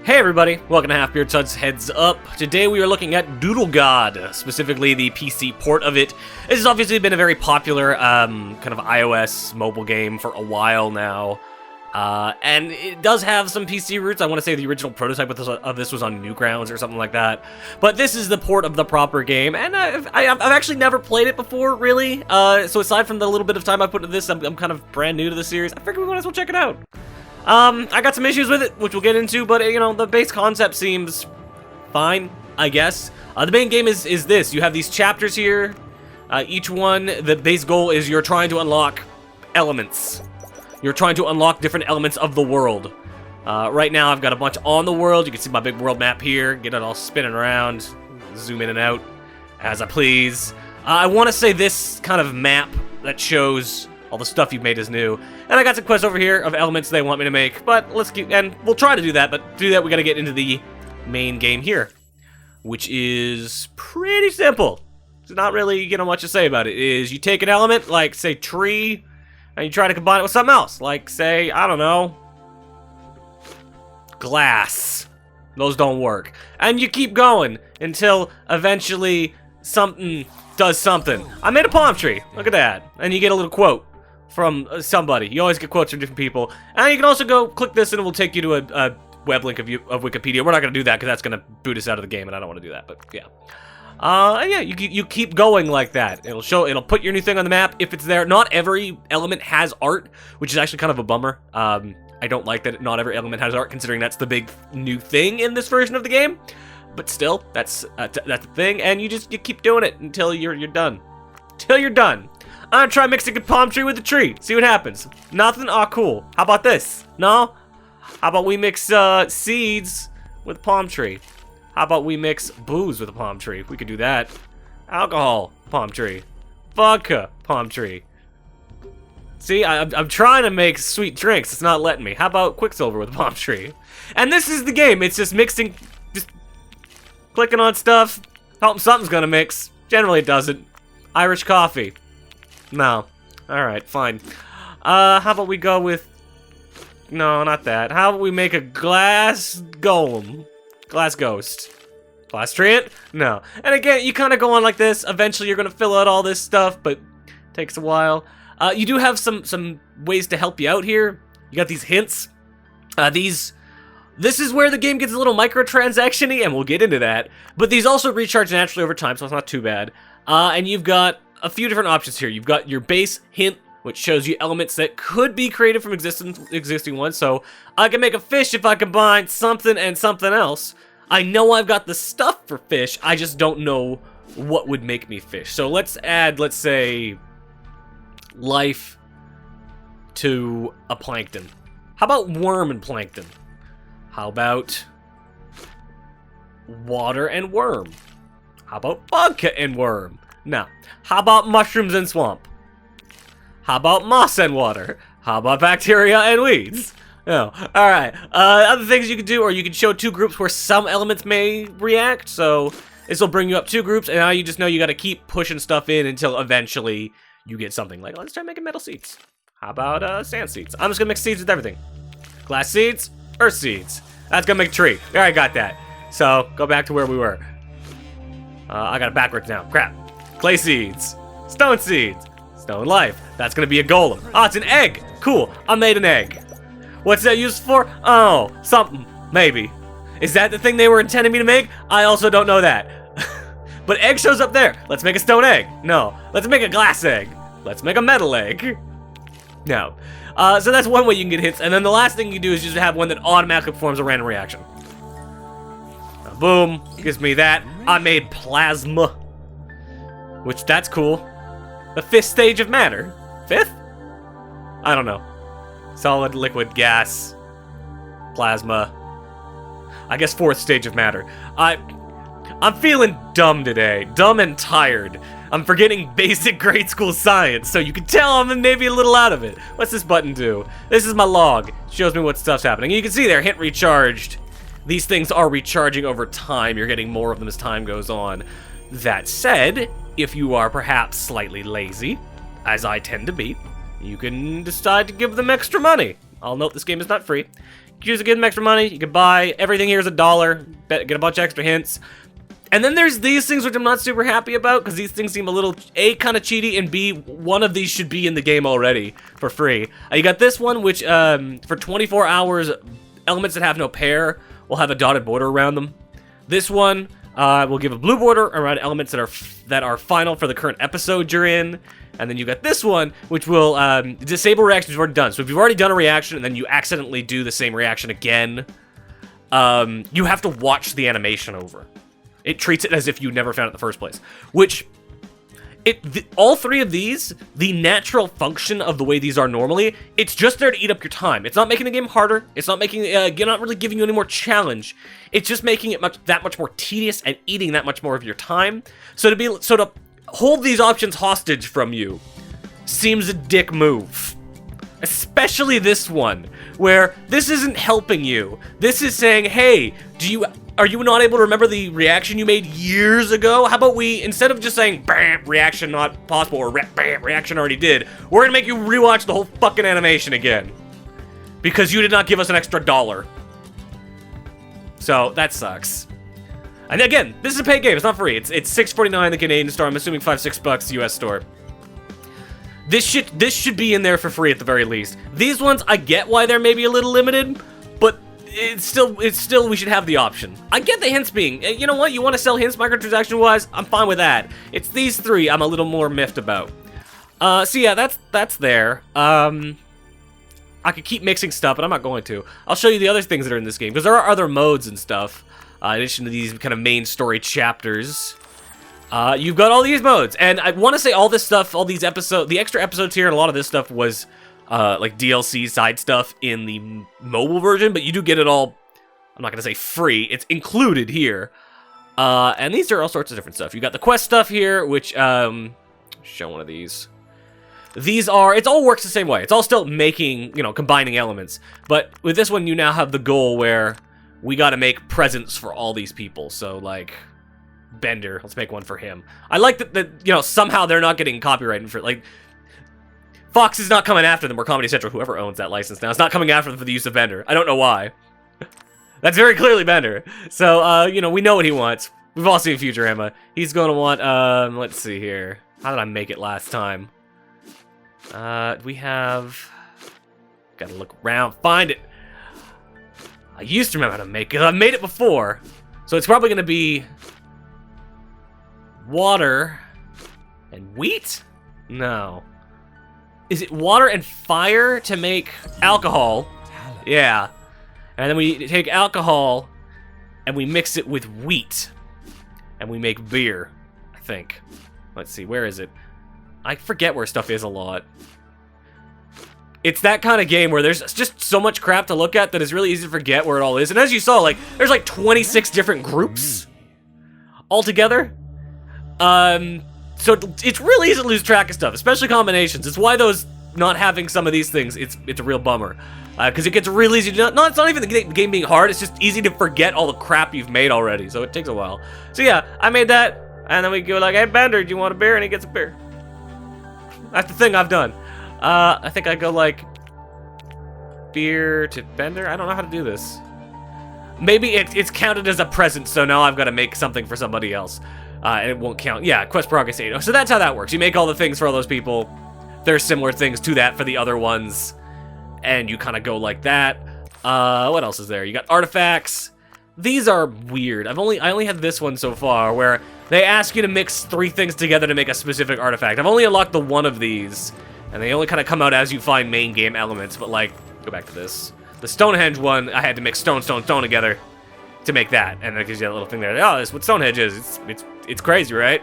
Hey everybody, welcome to Half Beard Tud's Heads Up. Today we are looking at Doodle God, specifically the PC port of it. This has obviously been a very popular kind of iOS mobile game for a while now. And it does have some PC roots. I want to say the original prototype of this was on Newgrounds or something like that. But this is the port of the proper game, and I've actually never played it before, really. So aside from the little bit of time I put into this, I'm kind of brand new to the series. I figured we might as well check it out. I got some issues with it, which we'll get into, but, you know, the base concept seems fine, I guess. The main game is this. You have these chapters here. Each one, the base goal is you're trying to unlock elements. You're trying to unlock different elements of the world. Right now, I've got a bunch on the world. You can see my big world map here. Get it all spinning around. Zoom in and out as I please. I want to say this kind of map that shows all the stuff you've made is new. And I got some quests over here of elements they want me to make, but let's keep, and we'll try to do that, but to do that we gotta get into the main game here, which is pretty simple. There's not really, much to say about it. You take an element, like, say, tree, and you try to combine it with something else, like, say, I don't know, glass. Those don't work. And you keep going until eventually something does something. I made a palm tree. Look at that. And you get a little quote from somebody. You always get quotes from different people. And you can also go click this and it will take you to a web link of Wikipedia. We're not going to do that because that's going to boot us out of the game and I don't want to do that, but yeah. And yeah, you keep going like that. It'll put your new thing on the map if it's there. Not every element has art, which is actually kind of a bummer. I don't like that not every element has art, considering that's the big new thing in this version of the game. But still, that's the thing, and you keep doing it until you're done. Till you're done. I'm gonna try mixing a palm tree with a tree. See what happens. Nothing? Aw, cool. How about this? No? How about we mix seeds with a palm tree? How about we mix booze with a palm tree? We could do that. Alcohol, palm tree. Vodka, palm tree. See, I'm trying to make sweet drinks. It's not letting me. How about Quicksilver with a palm tree? And this is the game. It's just mixing, just clicking on stuff, hoping something's gonna mix. Generally it doesn't. Irish coffee. No. Alright, fine. How about we go with... No, not that. How about we make a glass golem? Glass ghost. Glass treant? No. And again, you kind of go on like this. Eventually you're gonna fill out all this stuff, but it takes a while. You do have some ways to help you out here. You got these hints. This is where the game gets a little microtransaction-y, and we'll get into that. But these also recharge naturally over time, so it's not too bad. And you've got a few different options here. You've got your base hint, which shows you elements that could be created from existing ones. So I can make a fish if I combine something and something else. I know I've got the stuff for fish, I just don't know what would make me fish. So let's add, let's say, life to a plankton. How about worm and plankton? How about water and worm? How about vodka and worm? No. How about mushrooms and swamp? How about moss and water? How about bacteria and weeds? No. Alright. Other things you can do, or you can show two groups where some elements may react. So this will bring you up two groups, and now you just know you gotta keep pushing stuff in until eventually you get something. Like, let's try making metal seeds. How about sand seeds? I'm just gonna mix seeds with everything. Glass seeds, earth seeds. That's gonna make a tree. Alright, got that. So, go back to where we were. I got it backwards now. Crap. Clay seeds. Stone seeds. Stone life. That's gonna be a golem. Oh, it's an egg. Cool. I made an egg. What's that used for? Oh, something. Maybe. Is that the thing they were intending me to make? I also don't know that. But egg shows up there. Let's make a stone egg. No. Let's make a glass egg. Let's make a metal egg. No. So that's one way you can get hits. And then the last thing you do is just have one that automatically performs a random reaction. Boom. Gives me that. I made plasma. Which, that's cool. The fifth stage of matter. Fifth? I don't know. Solid, liquid, gas. Plasma. I guess fourth stage of matter. I'm feeling dumb today. Dumb and tired. I'm forgetting basic grade school science, so you can tell I'm maybe a little out of it. What's this button do? This is my log. It shows me what stuff's happening. And you can see there, hint recharged. These things are recharging over time. You're getting more of them as time goes on. That said, if you are perhaps slightly lazy, as I tend to be, you can decide to give them extra money. I'll note this game is not free. choose to give them extra money. You can buy everything here is $1. Get a bunch of extra hints. And then there's these things which I'm not super happy about because these things seem a little, A, kind of cheaty, and B, one of these should be in the game already for free. You got this one, which for 24 hours, elements that have no pair will have a dotted border around them. This one will give a blue border around elements that are final for the current episode you're in. And then you got this one, which will disable reactions you've already done. So if you've already done a reaction and then you accidentally do the same reaction again, you have to watch the animation over. It treats it as if you never found it in the first place. Which, all three of these, the natural function of the way these are normally, it's just there to eat up your time. It's not making the game harder. It's not making, not really giving you any more challenge. It's just making it that much more tedious and eating that much more of your time. So to hold these options hostage from you seems a dick move. Especially this one, where this isn't helping you. This is saying, hey, are you not able to remember the reaction you made years ago? How about we, instead of just saying, bam, reaction not possible, or bam, reaction already did, we're gonna make you rewatch the whole fucking animation again. Because you did not give us an extra $1. So, that sucks. And again, this is a paid game, it's not free. It's $6.49 the Canadian store, I'm assuming $5-6 the US store. This should be in there for free at the very least. These ones, I get why they're maybe a little limited, but it's still we should have the option. I get the hints being, you know what, you want to sell hints microtransaction-wise, I'm fine with that. It's these three I'm a little more miffed about. So yeah, that's there. I could keep mixing stuff, but I'm not going to. I'll show you the other things that are in this game, because there are other modes and stuff, in addition to these kind of main story chapters. You've got all these modes, and I want to say all this stuff, all these the extra episodes here, and a lot of this stuff was, like DLC side stuff in the mobile version, but you do get it all, I'm not going to say free, it's included here. And these are all sorts of different stuff. You got the quest stuff here, which, show one of these. It all works the same way. It's all still making, combining elements. But with this one, you now have the goal where we got to make presents for all these people, so, like, Bender, let's make one for him. I like that, somehow they're not getting copyrighted for, like, Fox is not coming after them, or Comedy Central, whoever owns that license now, is not coming after them for the use of Bender. I don't know why. That's very clearly Bender. So, we know what he wants. We've all seen Futurama. He's gonna want, let's see here. How did I make it last time? We have... Gotta look around, find it. I used to remember how to make it. I've made it before. So it's probably gonna be... water and wheat? No. Is it water and fire to make alcohol? Yeah. And then we take alcohol and we mix it with wheat. And we make beer, I think. Let's see, where is it? I forget where stuff is a lot. It's that kind of game where there's just so much crap to look at that it's really easy to forget where it all is. And as you saw, like, there's like 26 different groups altogether. So it's really easy to lose track of stuff, especially combinations. It's why those not having some of these things, it's a real bummer. Because it gets really easy to, it's not even the game being hard, it's just easy to forget all the crap you've made already, so it takes a while. So yeah, I made that, and then we go like, hey Bender, do you want a beer? And he gets a beer. That's the thing I've done. I think I go like, beer to Bender? I don't know how to do this. Maybe it's counted as a present, so now I've got to make something for somebody else. And it won't count. Yeah, quest progress 8. So that's how that works. You make all the things for all those people. There's similar things to that for the other ones. And you kind of go like that. What else is there? You got artifacts. These are weird. I only had this one so far where they ask you to mix 3 things together to make a specific artifact. I've only unlocked the one of these. And they only kind of come out as you find main game elements. But like, go back to this. The Stonehenge one, I had to mix stone together to make that. And that gives you that little thing there. Oh, that's what Stonehenge is. It's crazy, right?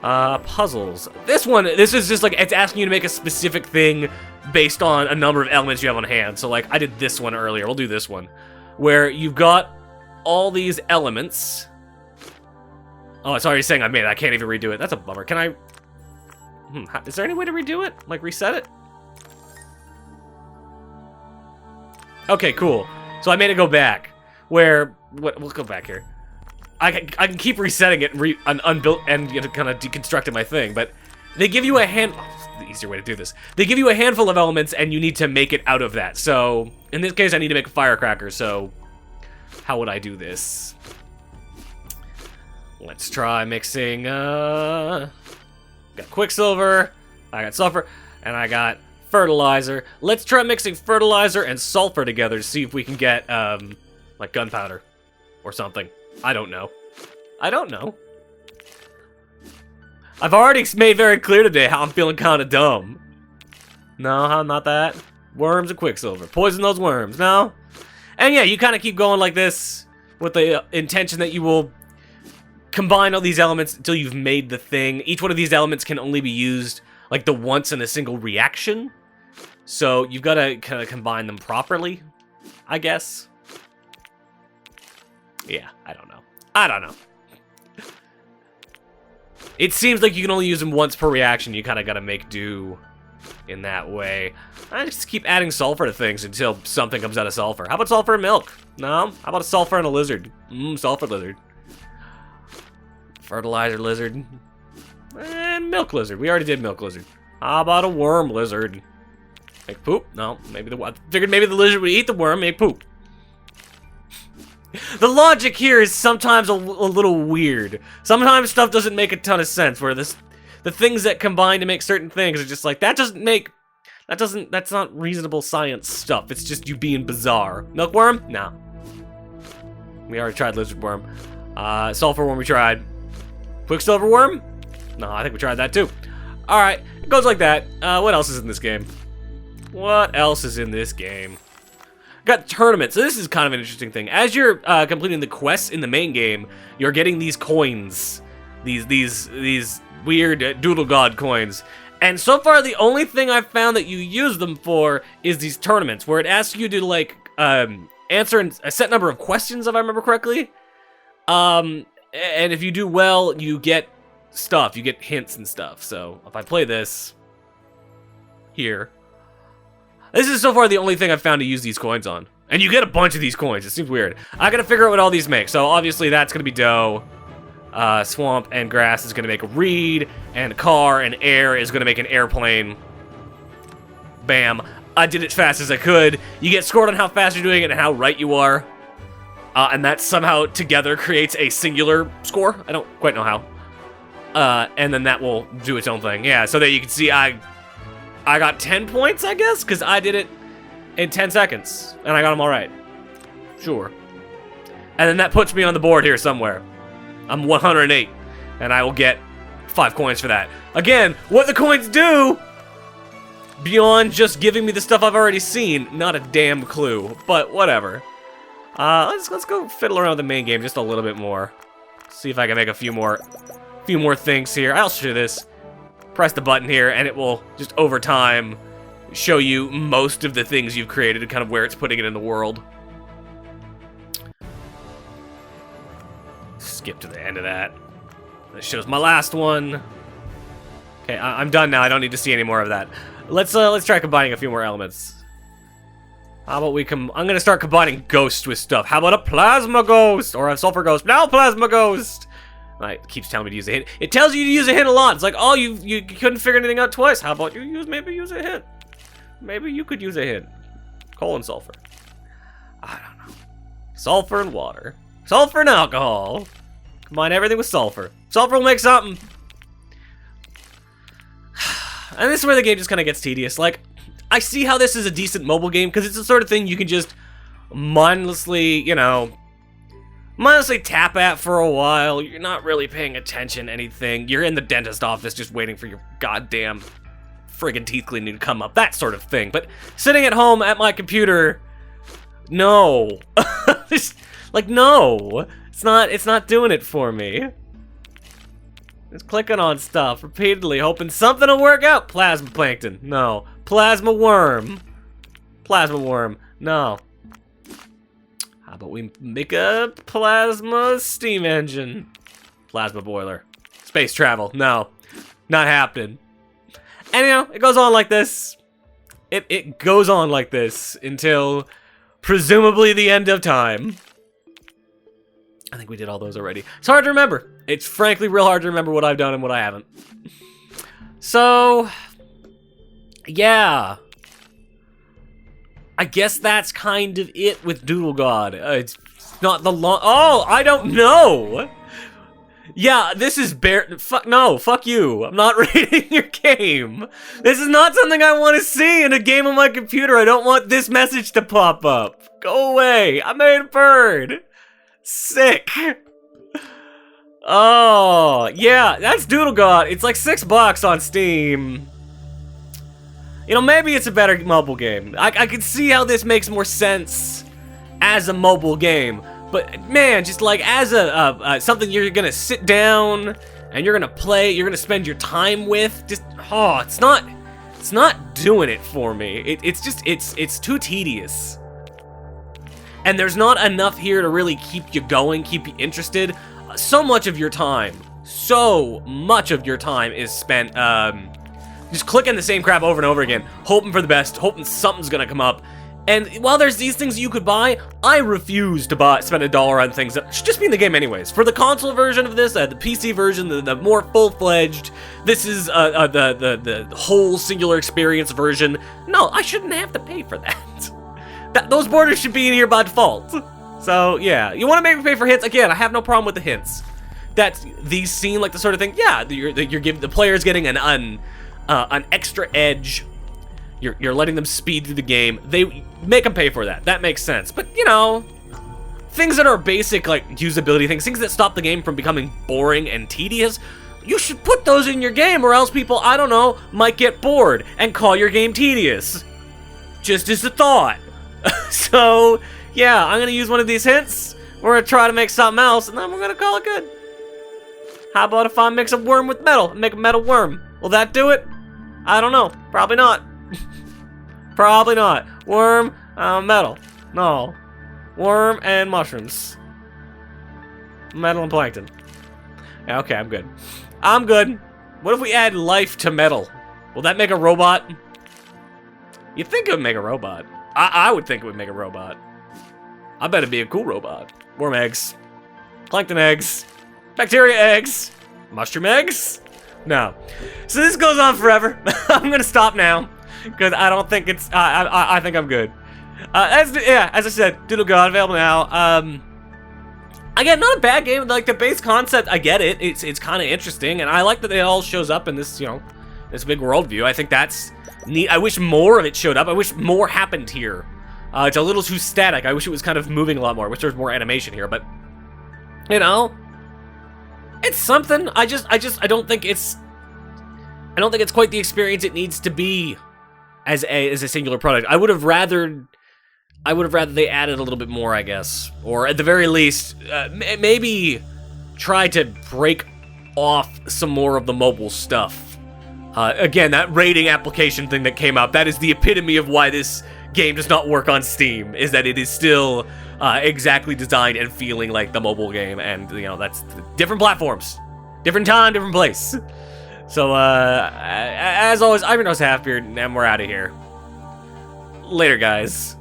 Puzzles. This is just like, it's asking you to make a specific thing based on a number of elements you have on hand. So like, I did this one earlier. We'll do this one. Where you've got all these elements. Oh, it's already saying I made it. I can't even redo it. That's a bummer. Can I... is there any way to redo it? Like, reset it? Okay, cool. So I made it go back. Where... we'll go back here. I can keep resetting it and unbuilt and kind of deconstructing my thing, but they give you a hand... the easier way to do this. They give you a handful of elements, and you need to make it out of that. So, in this case, I need to make a firecracker, so how would I do this? Let's try mixing, got quicksilver, I got sulfur, and I got fertilizer. Let's try mixing fertilizer and sulfur together to see if we can get, like gunpowder or something. I don't know. I don't know. I've already made very clear today how I'm feeling kind of dumb. No, not that. Worms and quicksilver. Poison those worms, no? And yeah, you kind of keep going like this with the intention that you will combine all these elements until you've made the thing. Each one of these elements can only be used like the once in a single reaction. So you've got to kind of combine them properly, I guess. Yeah, I don't know. I don't know. It seems like you can only use them once per reaction. You kind of got to make do in that way. I just keep adding sulfur to things until something comes out of sulfur. How about sulfur and milk? No? How about a sulfur and a lizard? Sulfur lizard. Fertilizer lizard. And milk lizard. We already did milk lizard. How about a worm lizard? Make poop? No. Maybe I figured maybe the lizard would eat the worm, make poop. The logic here is sometimes a little weird. Sometimes stuff doesn't make a ton of sense, where the things that combine to make certain things are just like, that's not reasonable science stuff. It's just you being bizarre. Milkworm? No. We already tried lizard worm. Sulfur worm we tried. Quicksilver worm? No, I think we tried that too. Alright, it goes like that. What else is in this game? What else is in this game? Got tournaments. So this is kind of an interesting thing. As you're completing the quests in the main game, you're getting these coins, these weird Doodle God coins. And so far, the only thing I've found that you use them for is these tournaments, where it asks you to like answer a set number of questions, if I remember correctly. And if you do well, you get stuff. You get hints and stuff. So if I play this here. This is so far the only thing I've found to use these coins on. And you get a bunch of these coins. It seems weird. I gotta figure out what all these make. So obviously that's gonna be dough. Swamp and grass is gonna make a reed. And car and air is gonna make an airplane. Bam. I did it as fast as I could. You get scored on how fast you're doing it and how right you are. And that somehow together creates a singular score. I don't quite know how. And then that will do its own thing. Yeah, so that you can see I got 10 points, I guess, because I did it in 10 seconds, and I got them all right. Sure. And then that puts me on the board here somewhere. I'm 108, and I will get 5 coins for that. Again, what the coins do, beyond just giving me the stuff I've already seen, not a damn clue, but whatever. Let's go fiddle around with the main game just a little bit more. See if I can make a few more things here. I'll show this. Press the button here, and it will just over time show you most of the things you've created and kind of where it's putting it in the world. Skip to the end of that. That shows my last one. Okay, I'm done now. I don't need to see any more of that. Let's try combining a few more elements. How about I'm gonna start combining ghosts with stuff. How about a plasma ghost or a sulfur ghost? Now plasma ghost. It keeps telling me to use a hint. It tells you to use a hint a lot. It's like, oh, you couldn't figure anything out twice. How about maybe use a hint? Maybe you could use a hint. Coal and sulfur. I don't know. Sulfur and water. Sulfur and alcohol. Combine everything with sulfur. Sulfur will make something. And this is where the game just kind of gets tedious. Like, I see how this is a decent mobile game because it's the sort of thing you can just mindlessly, mindlessly tap at for a while. You're not really paying attention to anything. You're in the dentist office just waiting for your goddamn friggin' teeth cleaning to come up. That sort of thing. But sitting at home at my computer, no. Like, no. It's not doing it for me. Just clicking on stuff repeatedly, hoping something will work out. Plasma plankton. No. Plasma worm. Plasma worm. No. How about we make a plasma steam engine? Plasma boiler. Space travel. No. Not happening. And it goes on like this. It goes on like this until presumably the end of time. I think we did all those already. It's hard to remember. It's frankly real hard to remember what I've done and what I haven't. So, Yeah. I guess that's kind of it with Doodle God. It's not the long. Oh, I don't know. Yeah, this is fuck no, fuck you. I'm not rating your game. This is not something I want to see in a game on my computer. I don't want this message to pop up. Go away. I made a bird. Sick. Oh, yeah, that's Doodle God. It's like $6 on Steam. You know, maybe it's a better mobile game. I can see how this makes more sense as a mobile game. But man, just like as something you're gonna sit down and you're gonna play, you're gonna spend your time with. Just it's not doing it for me. It's too tedious. And there's not enough here to really keep you going, keep you interested. So much of your time is spent just clicking the same crap over and over again, hoping for the best, hoping something's gonna come up. And while there's these things you could buy, I refuse to spend $1 on things that should just be in the game anyways. For the console version of this, the PC version, the more full-fledged, this is the whole singular experience version. No, I shouldn't have to pay for that. Those borders should be in here by default. So yeah, you want to make me pay for hints? Again, I have no problem with the hints. That these seem like the sort of thing. Yeah, you're giving the player's getting an extra edge. You're letting them speed through the game. They make them pay for that. That makes sense. But you know, things that are basic like usability things that stop the game from becoming boring and tedious, you should put those in your game, or else people, I don't know, might get bored and call your game tedious. Just as a thought. So yeah, I'm gonna use one of these hints. We're gonna try to make something else, and then we're gonna call it good. How about if I mix a worm with metal and make a metal worm? Will that do it? I don't know. Probably not. Probably not. Worm, metal. No. Worm and mushrooms. Metal and plankton. Yeah, okay, I'm good. I'm good. What if we add life to metal? Will that make a robot? You'd think it would make a robot. I would think it would make a robot. I bet it'd be a cool robot. Worm eggs. Plankton eggs. Bacteria eggs. Mushroom eggs. No. So this goes on forever. I'm gonna stop now. Because I don't think it's, I think I'm good. As I said, Doodle God, available now. Again, not a bad game. Like, the base concept, I get it. It's kind of interesting, and I like that it all shows up in this, you know, this big worldview. I think that's neat. I wish more of it showed up. I wish more happened here. It's a little too static. I wish it was kind of moving a lot more. I wish there was more animation here, but, you know, it's something. I don't think it's quite the experience it needs to be as a singular product. I would have rather they added a little bit more, I guess, or at the very least, maybe try to break off some more of the mobile stuff. Again, that rating application thing that came out, that is the epitome of why this game does not work on Steam, is that it is still exactly designed and feeling like the mobile game, and you know, that's different platforms, different time, different place. So, as always, I'm your host, Halfbeard, and we're out of here. Later, guys.